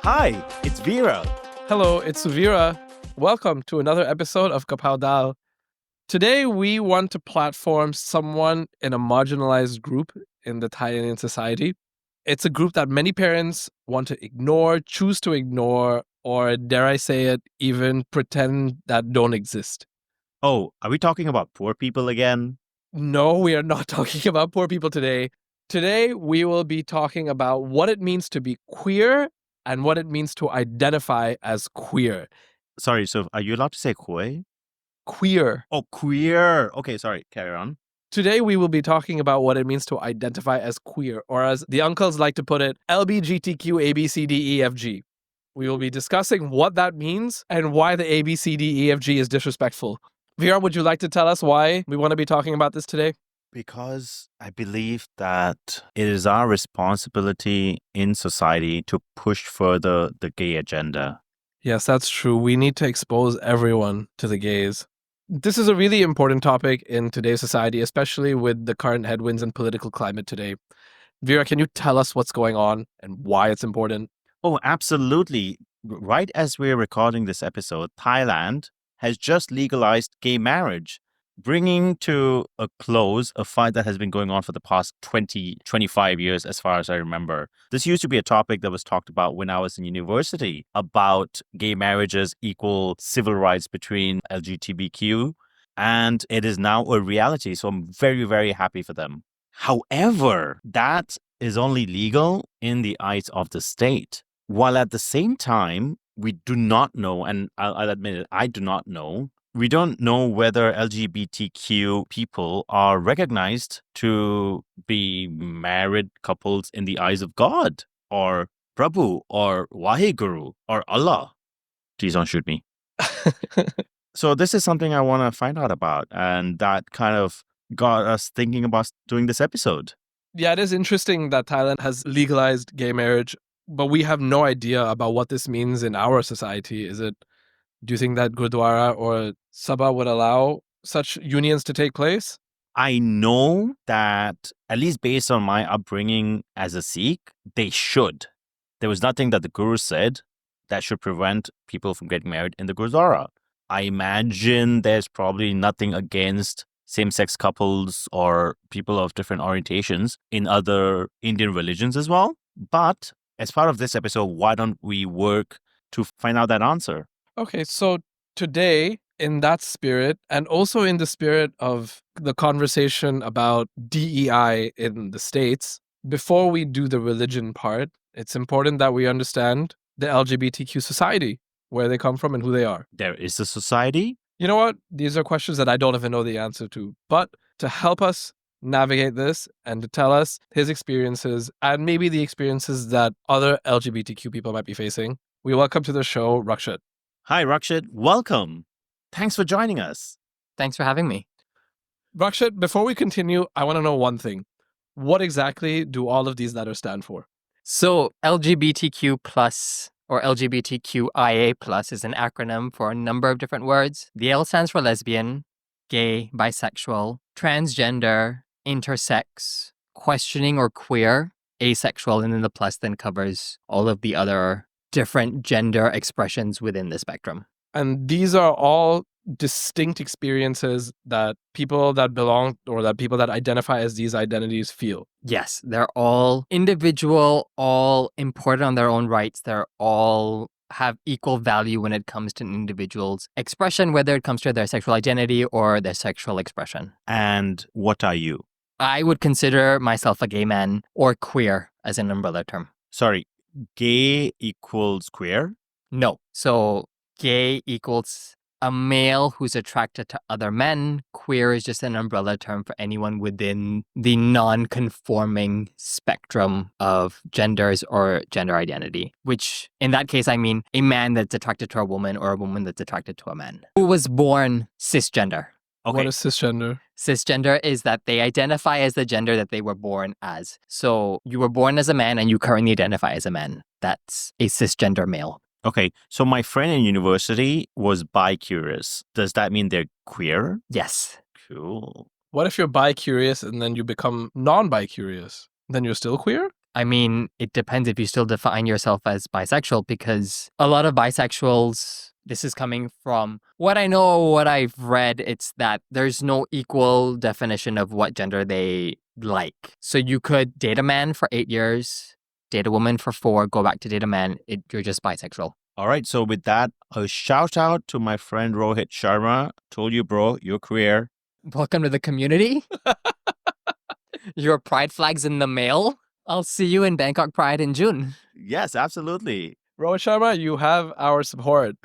Hi, it's Vera. Hello, it's Suvira. Welcome to another episode of Kapow Dal. Today, we want to platform someone in a marginalized group in the Thailand society. It's a group that many parents want to ignore, choose to ignore, or dare I say it, even pretend that don't exist. Oh, are we talking about poor people again? No, we are not talking about poor people today. Today, we will be talking about what it means to be queer and what it means to identify as queer. Sorry, so are you allowed to say koi? Queer. Oh, queer. Okay, sorry, carry on. Today, we will be talking about what it means to identify as queer, or as the uncles like to put it, LGBTQ ABCDEFG. We will be discussing what that means and why the ABCDEFG is disrespectful. Vera, would you like to tell us why we want to be talking about this today? Because I believe that it is our responsibility in society to push further the gay agenda. Yes, that's true. We need to expose everyone to the gays. This is a really important topic in today's society, especially with the current headwinds and political climate today. Vera, can you tell us what's going on and why it's important? Oh, absolutely. Right as we're recording this episode, Thailand has just legalized gay marriage, bringing to a close a fight that has been going on for the past 20, 25 years, as far as I remember. This used to be a topic that was talked about when I was in university about gay marriages, equal civil rights between LGBTQ, and it is now a reality. So I'm very, very happy for them. However, that is only legal in the eyes of the state. While at the same time, we do not know, and I'll admit it, I do not know, we don't know whether LGBTQ people are recognized to be married couples in the eyes of God, or Prabhu, or Waheguru, or Allah. Please don't shoot me. So this is something I want to find out about, and that kind of got us thinking about doing this episode. Yeah, it is interesting that Thailand has legalized gay marriage, but we have no idea about what this means in our society. Do you think that Gurdwara or Sabha would allow such unions to take place? I know that, at least based on my upbringing as a Sikh, they should. There was nothing that the Guru said that should prevent people from getting married in the Gurdwara. I imagine there's probably nothing against same-sex couples or people of different orientations in other Indian religions as well. But as part of this episode, why don't we work to find out that answer? Okay, so today, in that spirit, and also in the spirit of the conversation about DEI in the States, before we do the religion part, it's important that we understand the LGBTQ society, where they come from and who they are. There is a society. You know what? These are questions that I don't even know the answer to. But to help us navigate this and to tell us his experiences and maybe the experiences that other LGBTQ people might be facing, we welcome to the show Rakshet. Hi, Rakshet. Welcome. Thanks for joining us. Thanks for having me. Rakshet, before we continue, I want to know one thing. What exactly do all of these letters stand for? So LGBTQ plus or LGBTQIA plus is an acronym for a number of different words. The L stands for lesbian, gay, bisexual, transgender, intersex, questioning or queer, asexual, and then the plus then covers all of the other different gender expressions within the spectrum. And these are all distinct experiences that people that belong or that people that identify as these identities feel. Yes, they're all individual, all important on their own rights. They're all have equal value when it comes to an individual's expression, whether it comes to their sexual identity or their sexual expression. And what are you? I would consider myself a gay man or queer as an umbrella term. Sorry, gay equals queer? No. So gay equals a male who's attracted to other men. Queer is just an umbrella term for anyone within the non-conforming spectrum of genders or gender identity, which in that case, I mean a man that's attracted to a woman or a woman that's attracted to a man who was born cisgender. Okay. What is cisgender? Cisgender is that they identify as the gender that they were born as. So you were born as a man and you currently identify as a man. That's a cisgender male. Okay, so my friend in university was bi-curious. Does that mean they're queer? Yes. Cool. What if you're bi-curious and then you become non-bi-curious? Then you're still queer? I mean, it depends if you still define yourself as bisexual, because a lot of bisexuals, this is coming from what I know, what I've read, it's that there's no equal definition of what gender they like. So you could date a man for 8 years, date a woman for 4, go back to date a man. You're just bisexual. All right. So with that, a shout out to my friend Rohit Sharma. Told you, bro, you're queer. Welcome to the community. Your pride flag's in the mail. I'll see you in Bangkok Pride in June. Yes, absolutely. Rohit Sharma, you have our support.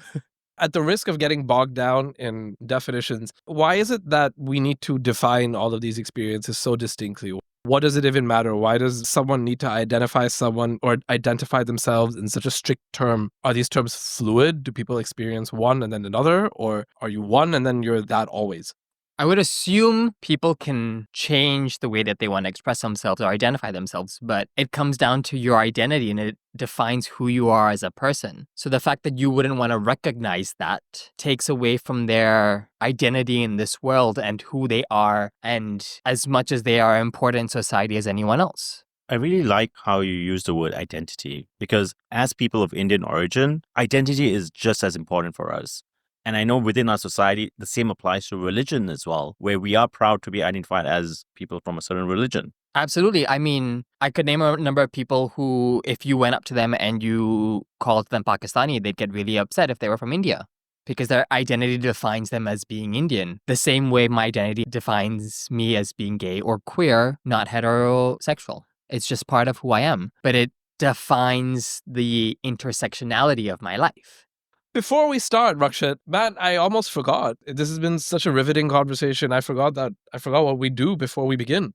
At the risk of getting bogged down in definitions, why is it that we need to define all of these experiences so distinctly? What does it even matter? Why does someone need to identify someone or identify themselves in such a strict term? Are these terms fluid? Do people experience one and then another? Or are you one and then you're that always? I would assume people can change the way that they want to express themselves or identify themselves, but it comes down to your identity and it defines who you are as a person. So the fact that you wouldn't want to recognize that takes away from their identity in this world and who they are, and as much as they are important in society as anyone else. I really like how you use the word identity, because as people of Indian origin, identity is just as important for us. And I know within our society, the same applies to religion as well, where we are proud to be identified as people from a certain religion. Absolutely. I mean, I could name a number of people who, if you went up to them and you called them Pakistani, they'd get really upset if they were from India, because their identity defines them as being Indian. The same way my identity defines me as being gay or queer, not heterosexual. It's just part of who I am, but it defines the intersectionality of my life. Before we start, Rakshet, man, I almost forgot. This has been such a riveting conversation. I forgot what we do before we begin.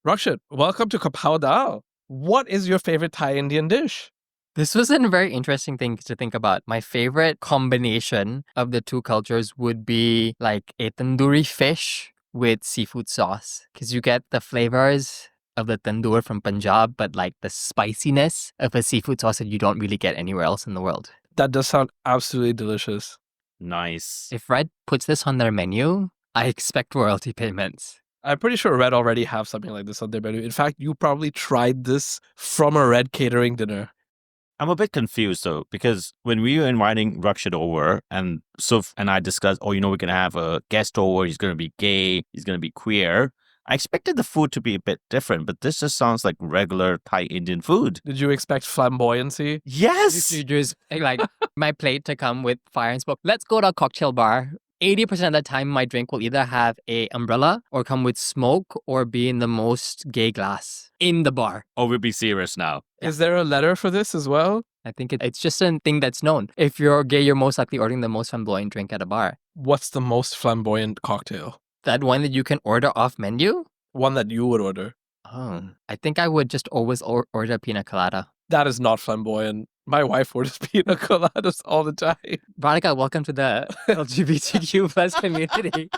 Rakshet, welcome to Kapow Dal. What is your favorite Thai Indian dish? This was a very interesting thing to think about. My favorite combination of the two cultures would be like a tandoori fish with seafood sauce, because you get the flavors of the tandoor from Punjab, but like the spiciness of a seafood sauce that you don't really get anywhere else in the world. That does sound absolutely delicious. Nice. If Red puts this on their menu, I expect royalty payments. I'm pretty sure Red already have something like this on their menu. In fact, you probably tried this from a Red catering dinner. I'm a bit confused though, because when we were inviting Rakshet over and Suf and I discussed, we're going to have a guest over, he's going to be gay, he's going to be queer. I expected the food to be a bit different, but this just sounds like regular Thai Indian food. Did you expect flamboyancy? Yes! You just like my plate to come with fire and smoke. Let's go to a cocktail bar. 80% of the time, my drink will either have a umbrella or come with smoke or be in the most gay glass in the bar. Oh, we'll be serious now. Is there a letter for this as well? I think it's just a thing that's known. If you're gay, you're most likely ordering the most flamboyant drink at a bar. What's the most flamboyant cocktail? That one that you can order off menu? One that you would order. Oh, I think I would just always order pina colada. That is not flamboyant. My wife orders pina coladas all the time. Radhika, welcome to the LGBTQ plus community.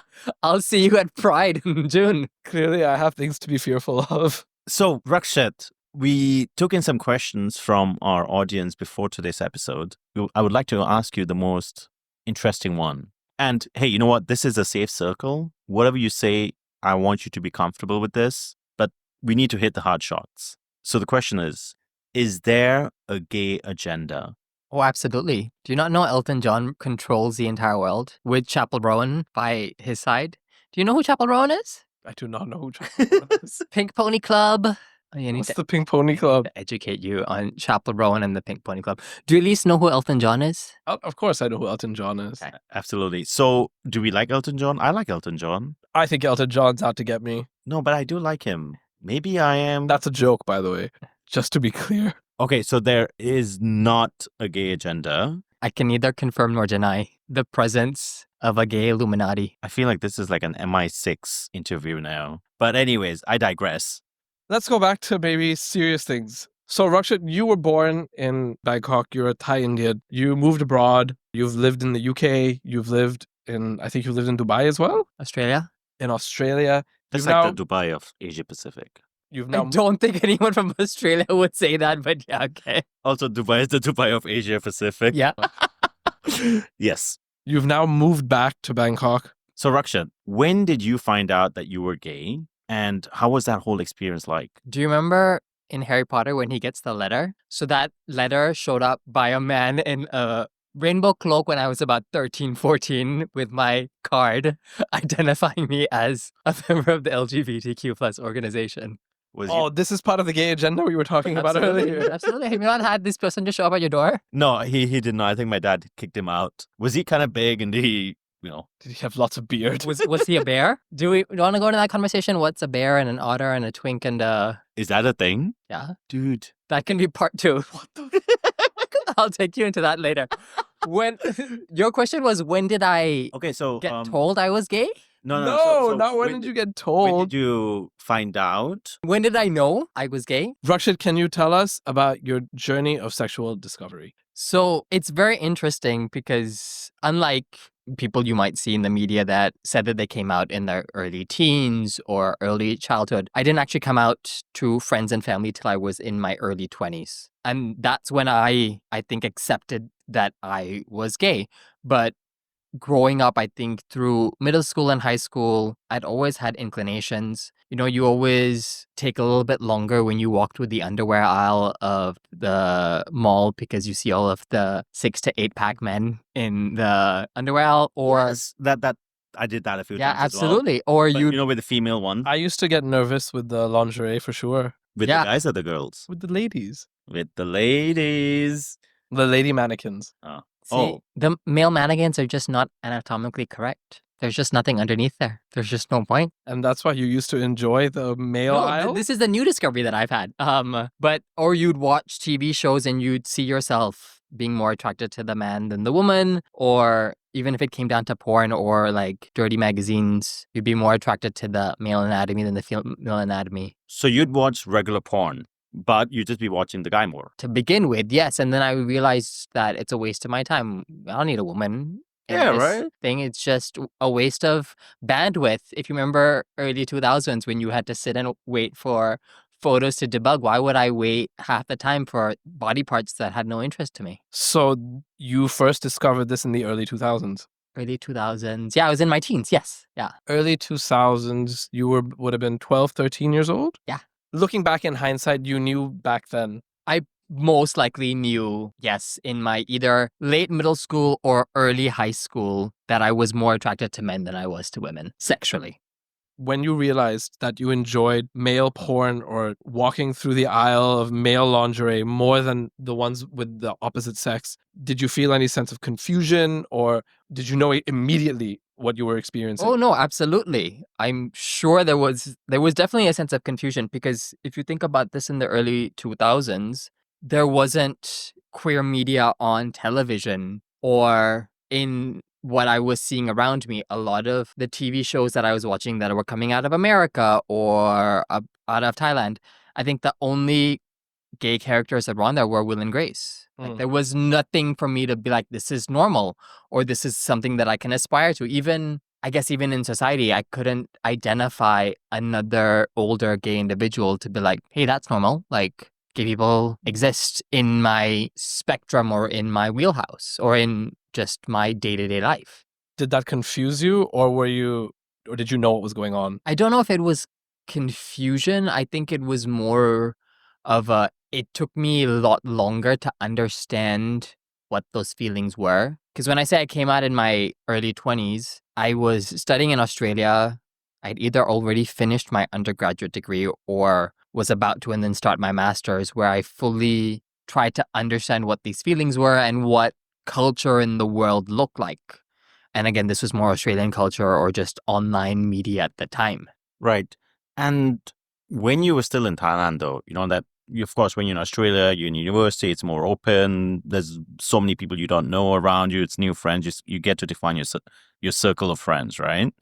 I'll see you at Pride in June. Clearly, I have things to be fearful of. So, Rakshet, we took in some questions from our audience before today's episode. I would like to ask you the most interesting one. And hey, you know what? This is a safe circle. Whatever you say, I want you to be comfortable with this, but we need to hit the hard shots. So the question is there a gay agenda? Oh, absolutely. Do you not know Elton John controls the entire world with Chappell Rowan by his side? Do you know who Chappell Rowan is? I do not know who Chappell is. Pink Pony Club. What's the Pink Pony Club? To educate you on Chappell Rowan and the Pink Pony Club. Do you at least know who Elton John is? Of course I know who Elton John is. Okay. Absolutely. So do we like Elton John? I like Elton John. I think Elton John's out to get me. No, but I do like him. Maybe I am. That's a joke, by the way. Just to be clear. Okay, so there is not a gay agenda. I can neither confirm nor deny the presence of a gay Illuminati. I feel like this is like an MI6 interview now. But anyways, I digress. Let's go back to maybe serious things. So, Rakshet, you were born in Bangkok. You're a Thai Indian. You moved abroad. You've lived in the UK. I think you lived in Dubai as well? Australia? In Australia. That's You've like now- the Dubai of Asia Pacific. You've I now don't think anyone from Australia would say that, but yeah, okay. Also, Dubai is the Dubai of Asia Pacific. Yeah. Yes. You've now moved back to Bangkok. So, Rakshat, when did you find out that you were gay? And how was that whole experience like? Do you remember in Harry Potter when he gets the letter. So that letter showed up by a man in a rainbow cloak when I was about 13, 14 with my card identifying me as a member of the LGBTQ plus organization. Was Oh, this is part of the gay agenda we were talking about Absolutely, earlier. absolutely. Have you not had this person just show up at your door? No, he did not. I think my dad kicked him out. Was he kind of big and did he, Did he have lots of beard? Was he a bear? Do we want to go into that conversation? What's a bear and an otter and a twink and is that a thing? yeah? Dude. That can be part 2. What the? I'll take you into that later. When your question was, when did I Okay, so get told I was gay? No, not when did you get When told. did you find out? When did I know I was gay? Rakshet, can you tell us about your journey of sexual discovery? So it's very interesting because unlike people you might see in the media that said that they came out in their early teens or early childhood, I didn't actually come out to friends and family till I was in my early 20s. And that's when I think accepted that I was gay. But growing up, I think through middle school and high school, I'd always had inclinations. You know, you always take a little bit longer when you walk through the underwear aisle of the mall because you see all of the 6 to 8 pack men in the underwear aisle. Or Yes, that I did that a few yeah, times as well. absolutely. Or But, you with the female one, I used to get nervous with the lingerie for sure. with yeah. the guys or the girls? With the ladies. With the ladies. The lady mannequins. Oh. See, the male mannequins are just not anatomically correct. There's just nothing underneath there. There's just no point. And that's why you used to enjoy the male No, aisle? this is the new discovery that I've had. Or you'd watch TV shows and you'd see yourself being more attracted to the man than the woman, or even if it came down to porn or like dirty magazines, you'd be more attracted to the male anatomy than the female anatomy. So you'd watch regular porn, but you'd just be watching the guy more. To begin with, yes, and then I realized that it's a waste of my time. I don't need a woman. In Yeah, this right? thing, it's just a waste of bandwidth. If you remember early 2000s when you had to sit and wait for photos to debug, why would I wait half the time for body parts that had no interest to me? So you first discovered this in the early 2000s? Early 2000s. Yeah, I was in my teens. Yes. Yeah. Early 2000s, you would have been 12, 13 years old? Yeah. Looking back in hindsight, you knew back then. I most likely knew, yes, in my either late middle school or early high school that I was more attracted to men than I was to women sexually. When you realized that you enjoyed male porn or walking through the aisle of male lingerie more than the ones with the opposite sex, did you feel any sense of confusion, or did you know immediately what you were experiencing? Oh no, absolutely. I'm sure there was definitely a sense of confusion because if you think about this in the early 2000s, there wasn't queer media on television or in what I was seeing around me. A lot of the TV shows that I was watching that were coming out of America or out of Thailand, I think the only gay characters that were on there were Will and Grace. Like there was nothing for me to be like, this is normal or this is something that I can aspire to. Even, I guess, even in society, I couldn't identify another older gay individual to be like, hey, that's normal. Like gay people exist in my spectrum or in my wheelhouse or in just my day-to-day life. Did that confuse you, or did you know what was going on? I don't know if it was confusion. I think it was more of it took me a lot longer to understand what those feelings were. Because when I say I came out in my early 20s, I was studying in Australia. I'd either already finished my undergraduate degree or was about to and then start my master's, where I fully tried to understand what these feelings were and what culture in the world looked like. And again, this was more Australian culture or just online media at the time. Right. And when you were still in Thailand, though, that of course, when you're in Australia, you're in university, it's more open. There's so many people you don't know around you. It's new friends. You get to define your circle of friends, right?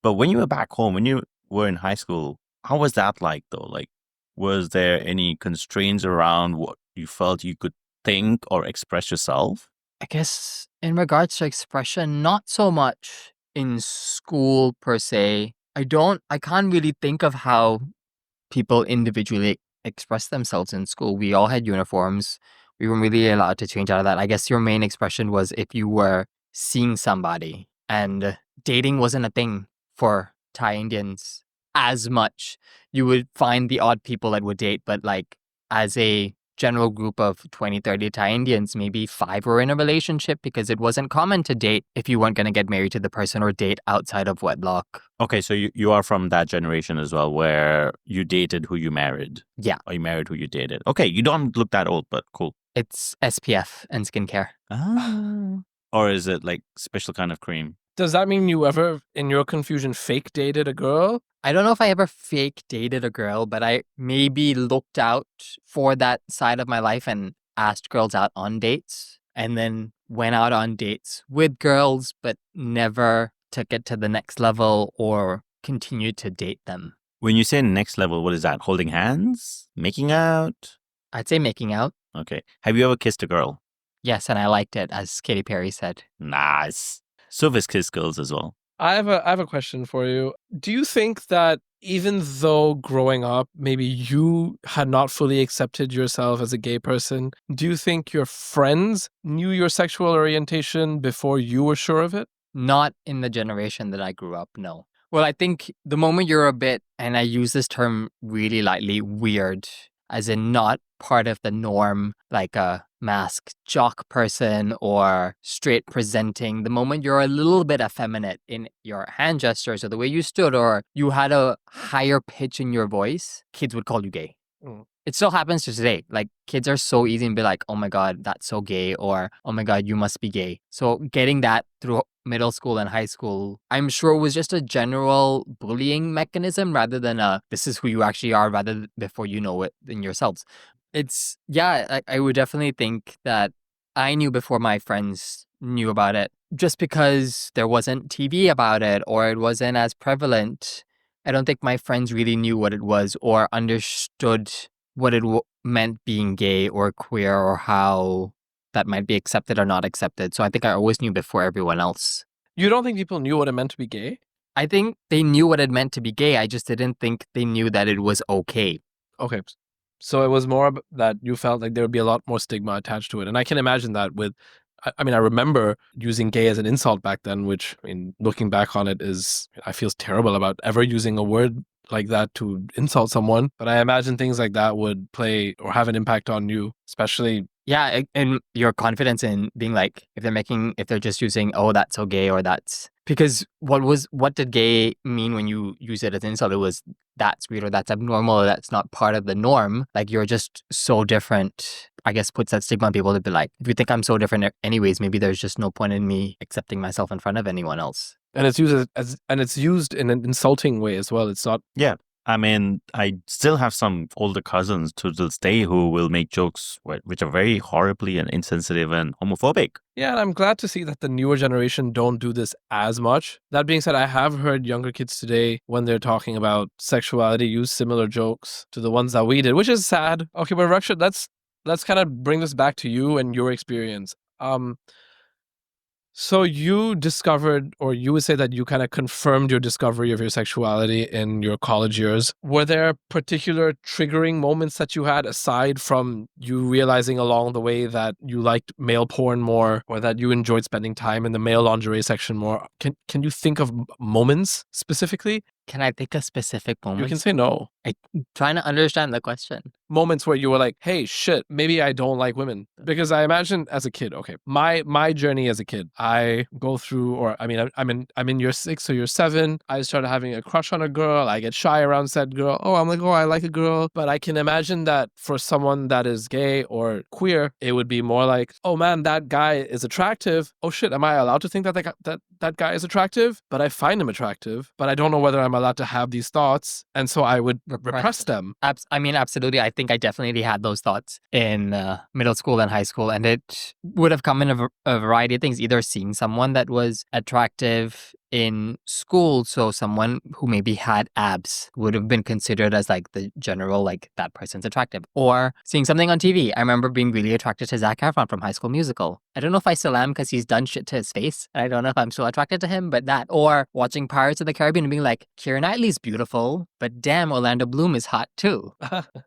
But when you were back home, when you were in high school, how was that like, though? Like, was there any constraints around what you felt you could think or express yourself? I guess in regards to expression, not so much in school per se. I can't really think of how people individually express themselves in school. We all had uniforms. We weren't really allowed to change out of that. I guess your main expression was if you were seeing somebody, and dating wasn't a thing for Thai Indians as much. You would find the odd people that would date, but like as a general group of 20, 30 Thai Indians, maybe 5 were in a relationship because it wasn't common to date if you weren't going to get married to the person or date outside of wedlock. Okay, so you are from that generation as well where you dated who you married. Yeah. Or you married who you dated. Okay, you don't look that old, but cool. It's SPF and skincare. Ah. Or is it like special kind of cream? Does that mean you ever, in your confusion, fake dated a girl? I don't know if I ever fake dated a girl, but I maybe looked out for that side of my life and asked girls out on dates and then went out on dates with girls, but never took it to the next level or continued to date them. When you say next level, what is that? Holding hands? Making out? I'd say making out. Okay. Have you ever kissed a girl? Yes, and I liked it, as Katy Perry said. Nice. Sophia's kissed girls as well. I have a question for you. Do you think that even though growing up, maybe you had not fully accepted yourself as a gay person, do you think your friends knew your sexual orientation before you were sure of it? Not in the generation that I grew up, no. Well, I think the moment you're a bit, and I use this term really lightly, weird, as in not part of the norm, like a masked jock person or straight presenting, the moment you're a little bit effeminate in your hand gestures or the way you stood or you had a higher pitch in your voice, kids would call you gay. It still happens to today. Like, kids are so easy and be like, oh my God, that's so gay, or oh my God, you must be gay. So getting that through middle school and high school, I'm sure it was just a general bullying mechanism rather than a, this is who you actually are, rather before you know it in yourselves. It's, yeah, I would definitely think that I knew before my friends knew about it, just because there wasn't TV about it or it wasn't as prevalent. I don't think my friends really knew what it was or understood what it meant being gay or queer or how that might be accepted or not accepted. So I think I always knew before everyone else. You don't think people knew what it meant to be gay? I think they knew what it meant to be gay. I just didn't think they knew that it was okay. Okay. So it was more that you felt like there would be a lot more stigma attached to it. And I can imagine that with, I mean, I remember using gay as an insult back then, which, I mean, looking back on it is, I feel terrible about ever using a word like that to insult someone. But I imagine things like that would play or have an impact on you, especially. Yeah, and your confidence in being like, if they're just using, oh, that's so gay or that's, because what did gay mean when you use it as an insult? It was that's weird or that's abnormal or that's not part of the norm. Like, you're just so different, I guess puts that stigma on people to be like, if you think I'm so different anyways, maybe there's just no point in me accepting myself in front of anyone else. And it's used in an insulting way as well. It's not. Yeah. I mean, I still have some older cousins to this day who will make jokes which are very horribly and insensitive and homophobic. Yeah, and I'm glad to see that the newer generation don't do this as much. That being said, I have heard younger kids today, when they're talking about sexuality, use similar jokes to the ones that we did, which is sad. Okay, but Rakshet, let's kind of bring this back to you and your experience. So you discovered, or you would say that you kind of confirmed your discovery of your sexuality in your college years. Were there particular triggering moments that you had aside from you realizing along the way that you liked male porn more or that you enjoyed spending time in the male lingerie section more? Can you think of moments specifically? Can I think of specific moments? You can say no. I'm trying to understand the question. Moments where you were like, hey, shit, maybe I don't like women. Because I imagine as a kid, okay, my journey as a kid, I go through, or I mean, I'm in year 6 or year 7. I started having a crush on a girl. I get shy around said girl. Oh, I'm like, oh, I like a girl. But I can imagine that for someone that is gay or queer, it would be more like, oh man, that guy is attractive. Oh shit, am I allowed to think that that guy is attractive? But I find him attractive, but I don't know whether I'm allowed to have these thoughts. And so I would repress them. I mean, absolutely. I think I definitely had those thoughts in middle school and high school. And it would have come in a variety of things, either seeing someone that was attractive in school. So someone who maybe had abs would have been considered as like the general, like that person's attractive. Or seeing something on TV. I remember being really attracted to Zac Efron from High School Musical. I don't know if I still am because he's done shit to his face. And I don't know if I'm still attracted to him, but that. Or watching Pirates of the Caribbean and being like, Keira Knightley's beautiful, but damn, Orlando Bloom is hot too.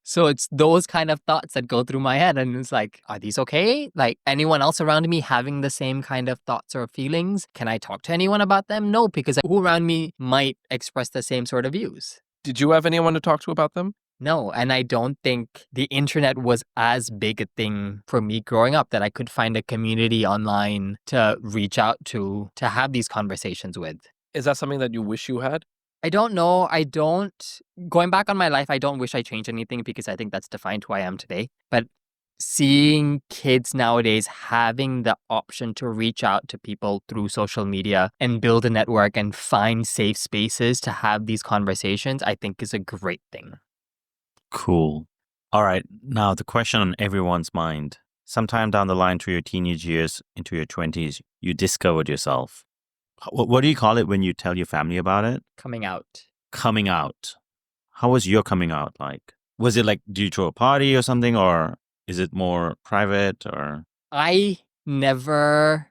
So it's those kind of thoughts that go through my head. And it's like, are these okay? Like, anyone else around me having the same kind of thoughts or feelings? Can I talk to anyone about them? No, because who around me might express the same sort of views. Did you have anyone to talk to about them? No, and I don't think the internet was as big a thing for me growing up that I could find a community online to reach out to have these conversations with. Is that something that you wish you had? I don't know. Going back on my life, I don't wish I changed anything because I think that's defined who I am today. But seeing kids nowadays having the option to reach out to people through social media and build a network and find safe spaces to have these conversations, I think is a great thing. Cool. All right. Now, the question on everyone's mind. Sometime down the line through your teenage years into your 20s, you discovered yourself. What do you call it when you tell your family about it? Coming out. Coming out. How was your coming out like? Was it like, do you throw a party or something, or is it more private or? I never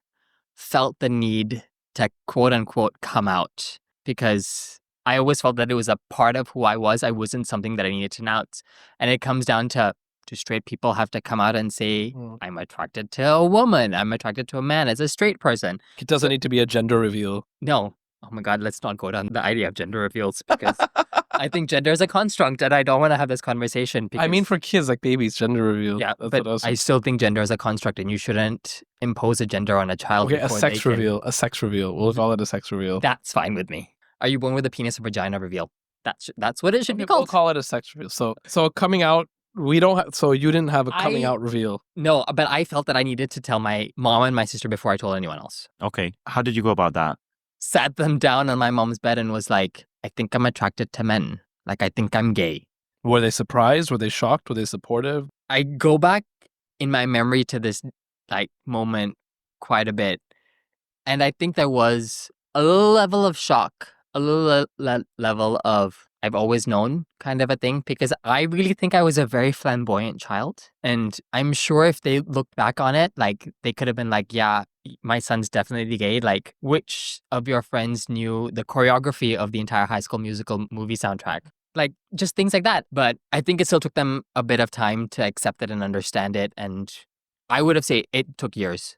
felt the need to quote unquote come out because I always felt that it was a part of who I was. I wasn't something that I needed to announce. And it comes down to, do straight people have to come out and say, I'm attracted to a woman, I'm attracted to a man as a straight person? It doesn't need to be a gender reveal. No. Oh my God, let's not go down the idea of gender reveals because I think gender is a construct and I don't want to have this conversation. Because, I mean, for kids like babies, gender reveal. yeah, That's but what I still think gender is a construct and you shouldn't impose a gender on a child. Okay, a before sex they can- reveal. A sex reveal. We'll call it a sex reveal. That's fine with me. Are you born with a penis or vagina reveal? That's what it should be We'll called. call it a sex reveal. So coming out, we don't have, so you didn't have a coming out reveal. No, but I felt that I needed to tell my mom and my sister before I told anyone else. Okay. How did you go about that? Sat them down on my mom's bed and was like, I think I'm attracted to men. Like, I think I'm gay. Were they surprised? Were they shocked? Were they supportive? I go back in my memory to this like moment quite a bit. And I think there was a little level of shock, a little level of I've always known kind of a thing, because I really think I was a very flamboyant child. And I'm sure if they look back on it, like they could have been like, yeah, my son's definitely gay. Like, which of your friends knew the choreography of the entire High School Musical movie soundtrack? Like, just things like that. But I think it still took them a bit of time to accept it and understand it. And I would have said it took years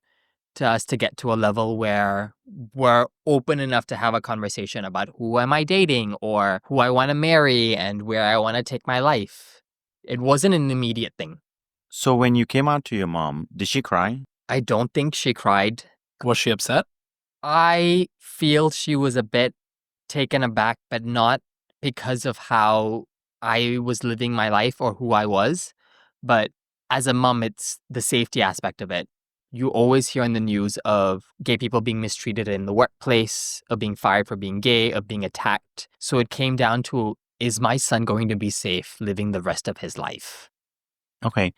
to us to get to a level where we're open enough to have a conversation about who am I dating or who I want to marry and where I want to take my life. It wasn't an immediate thing. So when you came out to your mom, did she cry? I don't think she cried. Was she upset? I feel she was a bit taken aback, but not because of how I was living my life or who I was. But as a mom, it's the safety aspect of it. You always hear in the news of gay people being mistreated in the workplace, of being fired for being gay, of being attacked. So it came down to, is my son going to be safe living the rest of his life? Okay.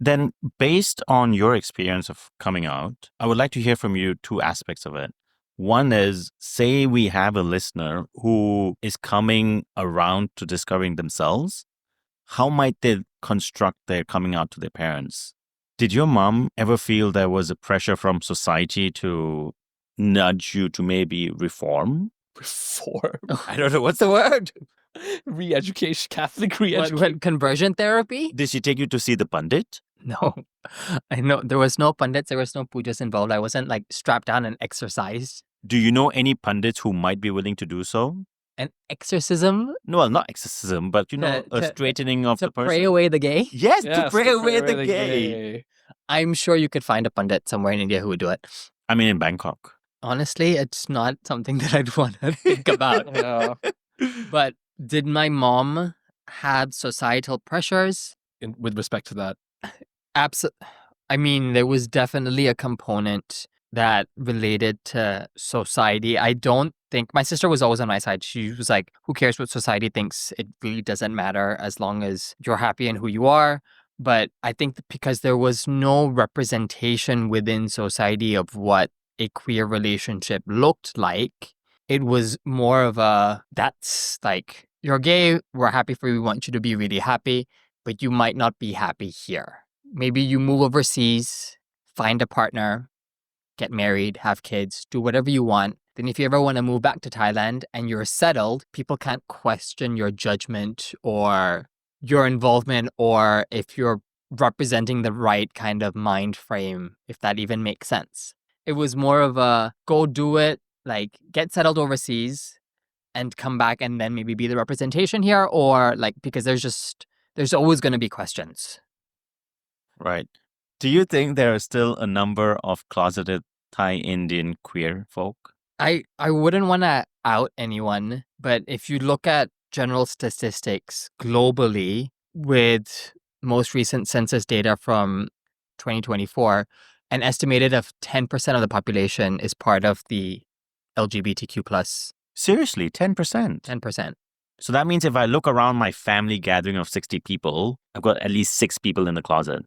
Then, based on your experience of coming out, I would like to hear from you two aspects of it. One is, say we have a listener who is coming around to discovering themselves. How might they construct their coming out to their parents? Did your mom ever feel there was a pressure from society to nudge you to maybe reform? Reform. I don't know. What's the word? Re-education. Catholic What, re-education. conversion therapy? Did she take you to see the Pandit? No. I know there was no pundits, there was no pujas involved. I wasn't like strapped down and exercised. Do you know any Pandits who might be willing to do so? An exorcism? No, well, not exorcism, but a straightening of To the person. pray away the gay? Yes, Yes, to pray away the gay. I'm sure you could find a pundit somewhere in India who would do it. I mean, in Bangkok. Honestly, it's not something that I'd want to think about. Yeah. But did my mom have societal pressures? With respect to that. I mean, there was definitely a component that related to society. I don't think my sister was always on my side. She was like, who cares what society thinks? It really doesn't matter as long as you're happy in who you are. But I think that because there was no representation within society of what a queer relationship looked like, it was more of a, that's like, you're gay, we're happy for you, we want you to be really happy, but you might not be happy here. Maybe you move overseas, find a partner, get married, have kids, do whatever you want. Then if you ever want to move back to Thailand and you're settled, people can't question your judgment or your involvement, or if you're representing the right kind of mind frame, if that even makes sense. It was more of a go do it, like get settled overseas and come back and then maybe be the representation here, or like, because there's just there's always going to be questions. Right. Do you think there are still a number of closeted Thai Indian queer folk? I wouldn't want to out anyone, but if you look at general statistics globally with most recent census data from 2024, an estimated of 10% of the population is part of the LGBTQ plus Seriously, 10%. 10%. So that means if I look around my family gathering of 60 people, I've got at least 6 people in the closet.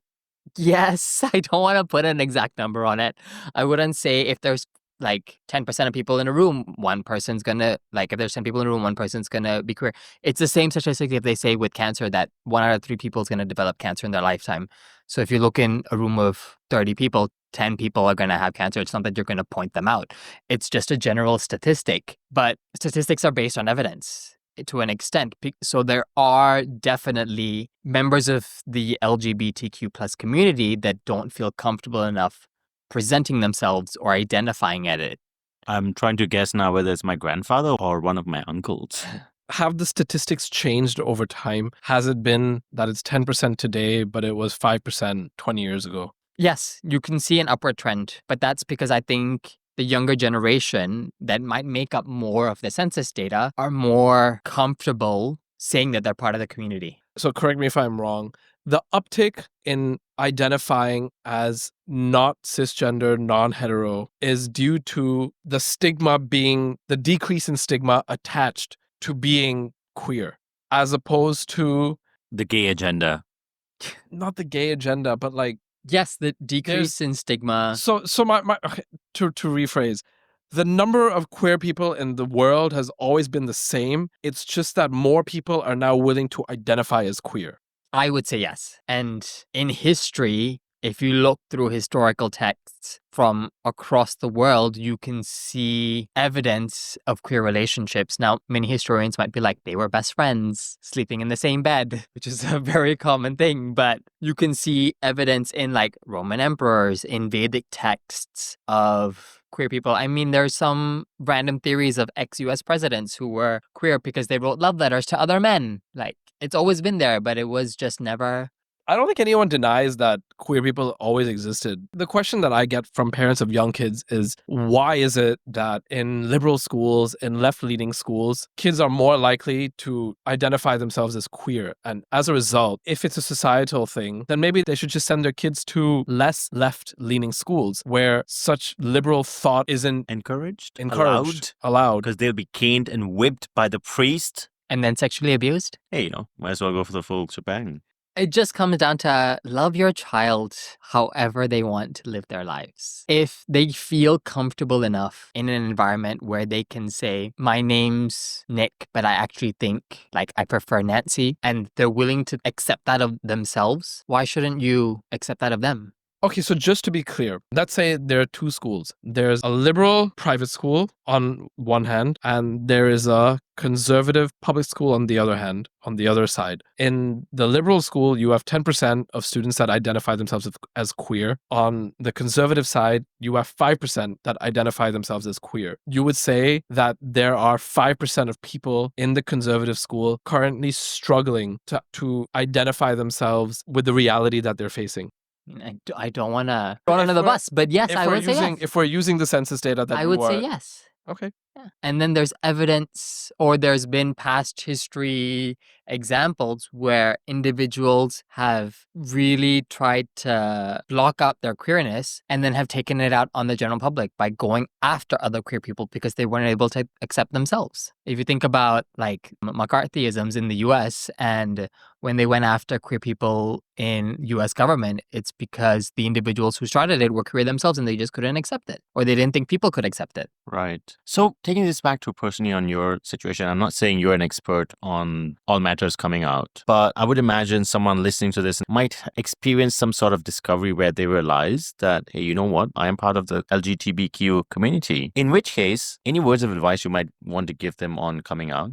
Yes, I don't want to put an exact number on it. I wouldn't say if there's like 10% of people in a room, one person's gonna, like, if there's 10 people in a room, one person's gonna be queer. It's the same statistic if they say with cancer that 1 out of 3 people is gonna develop cancer in their lifetime. So if you look in a room of 30 people, 10 people are gonna have cancer. It's not that you're gonna point them out. It's just a general statistic. But statistics are based on evidence to an extent. So there are definitely members of the LGBTQ plus community that don't feel comfortable enough presenting themselves or identifying at it. I'm trying to guess now whether it's my grandfather or one of my uncles. Have the statistics changed over time? Has it been that it's 10% today, but it was 5% 20 years ago? Yes, you can see an upward trend, but that's because I think the younger generation that might make up more of the census data are more comfortable saying that they're part of the community. So correct me if I'm wrong. The uptick in identifying as not cisgender, non-hetero is due to the stigma being, the decrease in stigma attached to being queer, as opposed to The gay agenda. not the gay agenda, but like, Yes, the decrease in stigma. so my okay, to rephrase, the number of queer people in the world has always been the same. It's just that more people are now willing to identify as queer. I would say yes. And in history, if you look through historical texts from across the world, you can see evidence of queer relationships. Now, many historians might be like, they were best friends, sleeping in the same bed, which is a very common thing. But you can see evidence in like Roman emperors, in Vedic texts of queer people. I mean, there's some random theories of ex-US presidents who were queer because they wrote love letters to other men. Like, it's always been there, but it was just never. I don't think anyone denies that queer people always existed. The question that I get from parents of young kids is, why is it that in liberal schools, in left-leaning schools, kids are more likely to identify themselves as queer? And as a result, if it's a societal thing, then maybe they should just send their kids to less left-leaning schools where such liberal thought isn't Encouraged? allowed. Because they'll be caned and whipped by the priest. And then sexually abused? Hey, might as well go for the full shebang. It just comes down to love your child however they want to live their lives. If they feel comfortable enough in an environment where they can say, my name's Nick, but I actually think like I prefer Nancy, and they're willing to accept that of themselves, why shouldn't you accept that of them? Okay, so just to be clear, let's say there are two schools. There's a liberal private school on one hand, and there is a conservative public school on the other hand, on the other side. In the liberal school, you have 10% of students that identify themselves as queer. On the conservative side, you have 5% that identify themselves as queer. You would say that there are 5% of people in the conservative school currently struggling to identify themselves with the reality that they're facing. I don't want to throw under the bus, but yes, I would say yes. If we're using the census data that I would say yes. Okay. Yeah. And then there's evidence, or there's been past history examples where individuals have really tried to block out their queerness and then have taken it out on the general public by going after other queer people because they weren't able to accept themselves. If you think about like McCarthyisms in the US, and when they went after queer people in US government, it's because the individuals who started it were queer themselves and they just couldn't accept it, or they didn't think people could accept it. Right. So taking this back to personally on your situation, I'm not saying you're an expert on all matters coming out, but I would imagine someone listening to this might experience some sort of discovery where they realize that, hey, you know what? I am part of the LGBTQ community. In which case, any words of advice you might want to give them on coming out?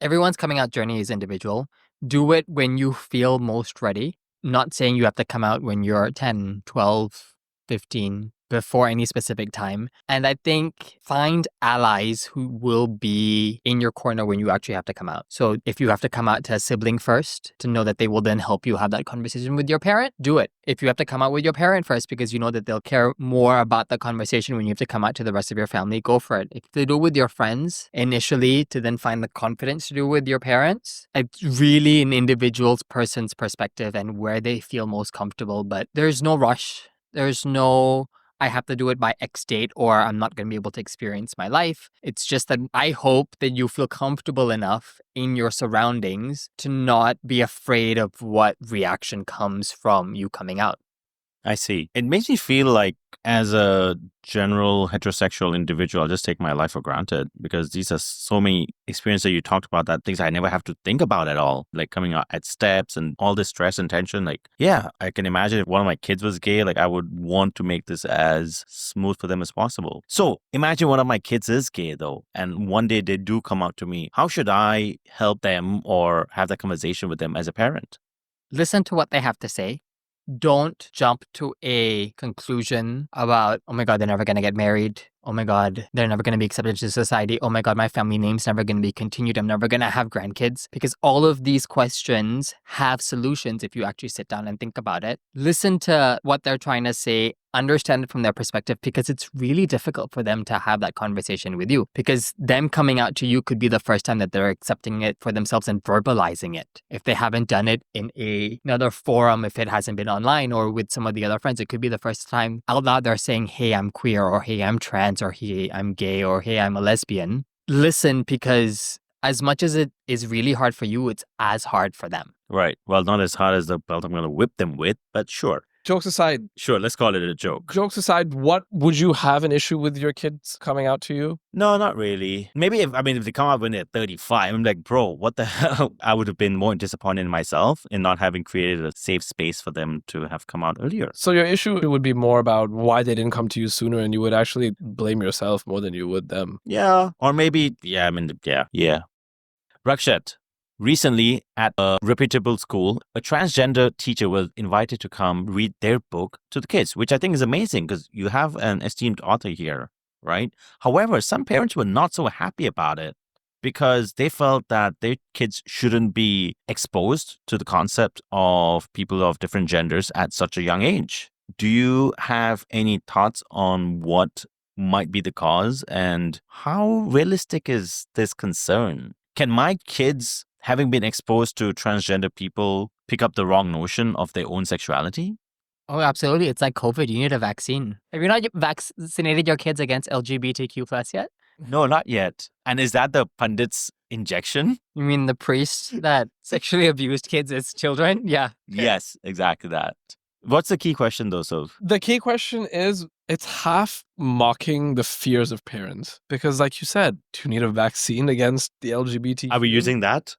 Everyone's coming out journey is individual. Do it when you feel most ready. Not saying you have to come out when you're 10, 12, 15. before any specific time. And I think find allies who will be in your corner when you actually have to come out. So if you have to come out to a sibling first to know that they will then help you have that conversation with your parent, do it. If you have to come out with your parent first because you know that they'll care more about the conversation when you have to come out to the rest of your family, go for it. If they do it with your friends initially to then find the confidence to do it with your parents, it's really an individual person's perspective and where they feel most comfortable. But there's no rush. There's no, I have to do it by X date or I'm not going to be able to experience my life. It's just that I hope that you feel comfortable enough in your surroundings to not be afraid of what reaction comes from you coming out. I see. It makes me feel like as a general heterosexual individual, I'll just take my life for granted because these are so many experiences that you talked about, that things I never have to think about at all, like coming out at steps and all this stress and tension. Like, yeah, I can imagine if one of my kids was gay, like I would want to make this as smooth for them as possible. So imagine one of my kids is gay though, and one day they do come out to me. How should I help them or have that conversation with them as a parent? Listen to what they have to say. Don't jump to a conclusion about, oh my God, they're never going to get married. Oh my God, they're never going to be accepted into society. Oh my God, my family name's never going to be continued. I'm never going to have grandkids. Because all of these questions have solutions if you actually sit down and think about it. Listen to what they're trying to say. Understand it from their perspective, because it's really difficult for them to have that conversation with you, because them coming out to you could be the first time that they're accepting it for themselves and verbalizing it. If they haven't done it in another forum, if it hasn't been online or with some of the other friends, it could be the first time out loud they're saying, hey, I'm queer, or hey, I'm trans, or hey, I'm gay, or hey, I'm a lesbian. Listen, because as much as it is really hard for you, it's as hard for them. Right. Well, not as hard as the belt I'm going to whip them with, but sure. Jokes aside, Sure, let's call it a joke. what would you have an issue with your kids coming out to you? No, not really. Maybe if they come out when they're 35, I'm like, bro, what the hell? I would have been more disappointed in myself in not having created a safe space for them to have come out earlier. So your issue would be more about why they didn't come to you sooner, and you would actually blame yourself more than you would them. Yeah. Or maybe, yeah. Rakshet. Recently, at a reputable school, a transgender teacher was invited to come read their book to the kids, which I think is amazing because you have an esteemed author here, right? However, some parents were not so happy about it because they felt that their kids shouldn't be exposed to the concept of people of different genders at such a young age. Do you have any thoughts on what might be the cause and how realistic is this concern? Can my kids, having been exposed to transgender people, pick up the wrong notion of their own sexuality? Oh, absolutely. It's like COVID. You need a vaccine. Have you not vaccinated your kids against LGBTQ plus yet? No, not yet. And is that the pundit's injection? You mean the priest that sexually abused kids as children? Yeah. Yes, exactly that. What's the key question though, Soph? The key question is, it's half mocking the fears of parents. Because like you said, do you need a vaccine against the LGBTQ? Are we using that?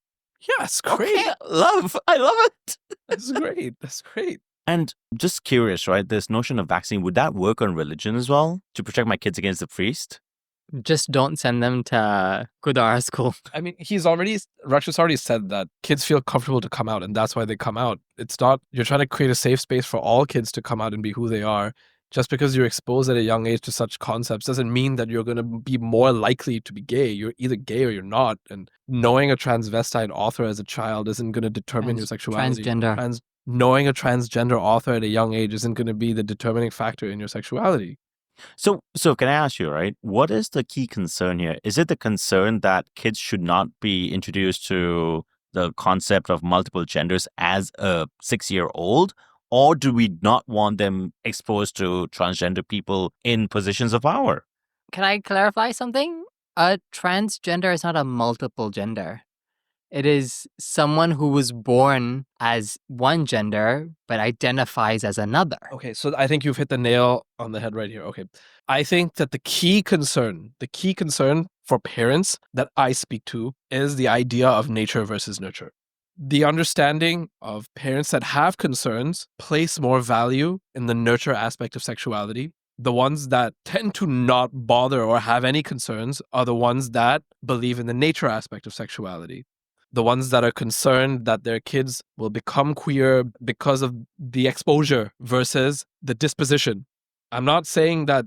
Yes, great. Okay, I love it. That's great. That's great. And just curious, right? This notion of vaccine, would that work on religion as well? To protect my kids against the priest? Just don't send them to Kudara school. I mean, Rakshat's already said that kids feel comfortable to come out, and that's why they come out. It's not, you're trying to create a safe space for all kids to come out and be who they are. Just because you're exposed at a young age to such concepts doesn't mean that you're going to be more likely to be gay. You're either gay or you're not. And knowing a transvestite author as a child isn't going to determine your sexuality. Transgender. Knowing a transgender author at a young age isn't going to be the determining factor in your sexuality. So can I ask you, right? What is the key concern here? Is it the concern that kids should not be introduced to the concept of multiple genders as a 6-year-old? Or do we not want them exposed to transgender people in positions of power? Can I clarify something? A transgender is not a multiple gender. It is someone who was born as one gender but identifies as another. Okay, so I think you've hit the nail on the head right here. Okay. I think that the key concern for parents that I speak to is the idea of nature versus nurture. The understanding of parents that have concerns place more value in the nurture aspect of sexuality. The ones that tend to not bother or have any concerns are the ones that believe in the nature aspect of sexuality. The ones that are concerned that their kids will become queer because of the exposure versus the disposition. I'm not saying that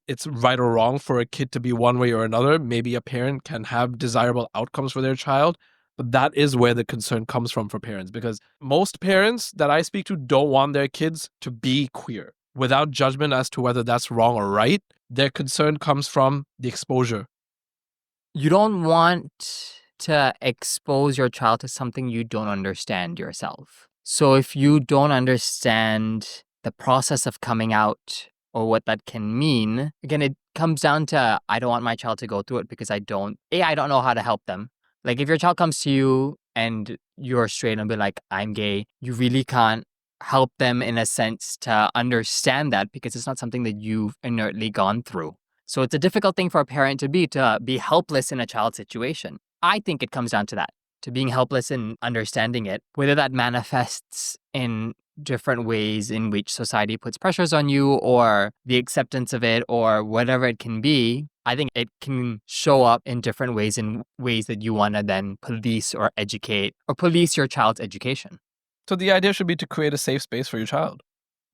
it's right or wrong for a kid to be one way or another. Maybe a parent can have desirable outcomes for their child, but that is where the concern comes from for parents, because most parents that I speak to don't want their kids to be queer. Without judgment as to whether that's wrong or right, their concern comes from the exposure. You don't want to expose your child to something you don't understand yourself. So if you don't understand the process of coming out or what that can mean, again, it comes down to I don't want my child to go through it because I don't know how to help them. Like if your child comes to you and you're straight and be like, I'm gay, you really can't help them in a sense to understand that because it's not something that you've inertly gone through. So it's a difficult thing for a parent to be helpless in a child situation. I think it comes down to that, to being helpless in understanding it, whether that manifests in different ways in which society puts pressures on you or the acceptance of it or whatever it can be. I think it can show up in different ways, in ways that you want to then police or educate or police your child's education. So the idea should be to create a safe space for your child.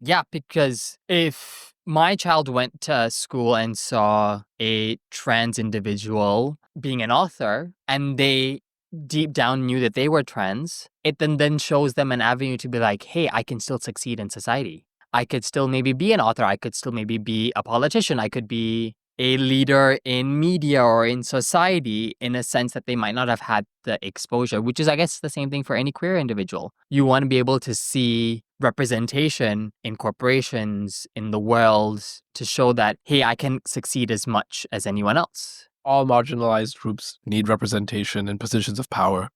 Yeah, because if my child went to school and saw a trans individual being an author and they deep down knew that they were trans, it then shows them an avenue to be like, hey, I can still succeed in society. I could still maybe be an author. I could still maybe be a politician. I could be a leader in media or in society in a sense that they might not have had the exposure, which is, I guess, the same thing for any queer individual. You want to be able to see representation in corporations, in the world, to show that, hey, I can succeed as much as anyone else. All marginalized groups need representation in positions of power.